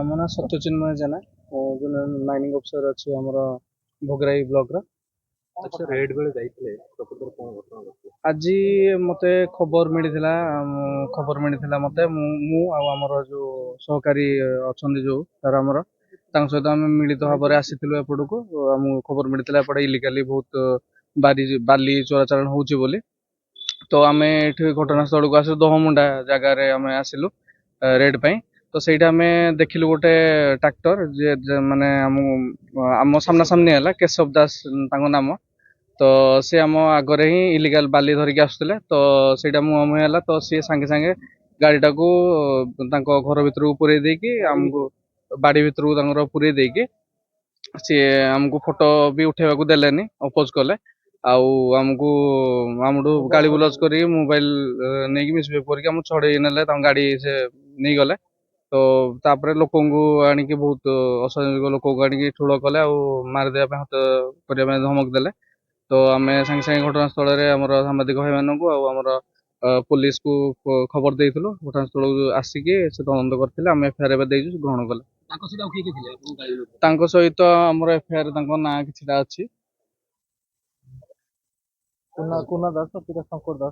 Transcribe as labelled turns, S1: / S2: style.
S1: ମୋ ନାଁ ସତ୍ୟଚିନ୍ମୟ ଜେନା। ଜଣେ ମାଇନିଂ ଅଫିସର ଅଛି ଆମର ଭୋଗରାଇ ବ୍ଲକର।
S2: ଆଚ୍ଛା ରେଡ୍ ବେଳେ ଯାଇଥିଲେ ପ୍ରକୃତରେ କଣ ଘଟଣା ଘଟିଥିଲା?
S1: ଆଜି ମୋତେ ଖବର ମିଳିଥିଲା ମୋତେ ମୁଁ ଆଉ ଆମର ଯୋଉ ସହକାରୀ ଅଛନ୍ତି ଯୋଉ ସାର୍ ଆମର ତାଙ୍କ ସହିତ ଆମେ ମିଳିତ ଭାବରେ ଆସିଥିଲୁ ଏପଟକୁ। ଆମକୁ ଖବର ମିଳିଥିଲା ଏପଟେ ଇଲିଗାଲି ବହୁତ ବାଲି ଚୋରାଚାଲାଣ ହଉଛି ବୋଲି। ତ ଆମେ ଏଠି ଘଟଣାସ୍ଥଳକୁ ଆସିଲୁ, ଦହମୁଣ୍ଡା ଜାଗାରେ ଆମେ ଆସିଲୁ ରେଡ୍ ପାଇଁ। ତ ସେଇଟା ଆମେ ଦେଖିଲୁ ଗୋଟେ ଟ୍ରାକ୍ଟର ମାନେ ଆମ ସାମ୍ନାସାମ୍ନି ହେଲା। କେଶବ ଦାସ ତାଙ୍କ ନାମ। ତ ସେ ଆମ ଆଗରେ ହିଁ ଇଲିଗାଲ ବାଲି ଧରିକି ଆସୁଥିଲେ। ତ ସେଇଟା ମୁହାଁମୁହିଁ ହେଲା। ତ ସିଏ ସାଙ୍ଗେ ସାଙ୍ଗେ ଗାଡିଟାକୁ ତାଙ୍କ ଘର ଭିତରକୁ ପୁରେଇ ଦେଇକି ଆମକୁ ବାଡି ଭିତରକୁ ତାଙ୍କର ପୁରେଇ ଦେଇକି ସିଏ ଆମକୁ ଫଟୋ ବି ଉଠେଇବାକୁ ଦେଲେନି, ଅପୋଜ କଲେ। ଆଉ ଆମଠୁ ଗାଳି ଗୁଲଜ କରିକି ମୋବାଇଲ ନେଇକି ମିସବିହେଭ କରିକି ଆମକୁ ଛଡେଇ ନେଲେ, ତାଙ୍କ ଗାଡି ସେ ନେଇଗଲେ। ତ ତାପରେ ଲୋକଙ୍କୁ ଆଣିକି ବହୁତ ଅସାମାଜିକ ଲୋକଙ୍କୁ ଆଣିକି ଠୁଳ କଲେ ଆଉ ମାରିଦେବା ପାଇଁ ହତ୍ୟା କରିବା ପାଇଁ ଧମକ ଦେଲେ। ତ ଆମେ ସାଙ୍ଗେ ସାଙ୍ଗେ ଘଟଣାସ୍ଥଳରେ ଆମର ସାମ୍ବାଦିକ ଭାଇମାନଙ୍କୁ ଆଉ ଆମର ପୋଲିସକୁ ଖବର ଦେଇଥିଲୁ। ଘଟଣାସ୍ଥଳକୁ ଆସିକି ସେ ତଦନ୍ତ କରିଥିଲେ। ଆମେ ଏଫଆଇଆର ଏବେ ଦେଇଛୁ, ସେ ଗ୍ରହଣ କଲେ।
S2: ତାଙ୍କ ସହିତ ଆଉ କିଏ କିଏ ଥିଲେ ଆପଣଙ୍କୁ ଗାଳି କରୁଥିଲେ?
S1: ତାଙ୍କ ସହିତ ଆମର ଏଫଆଇଆର ତାଙ୍କ ନାଁ କିଛିଟା ଅଛି। କୁନା ଦାସ, ଶଙ୍କର ଦାସ।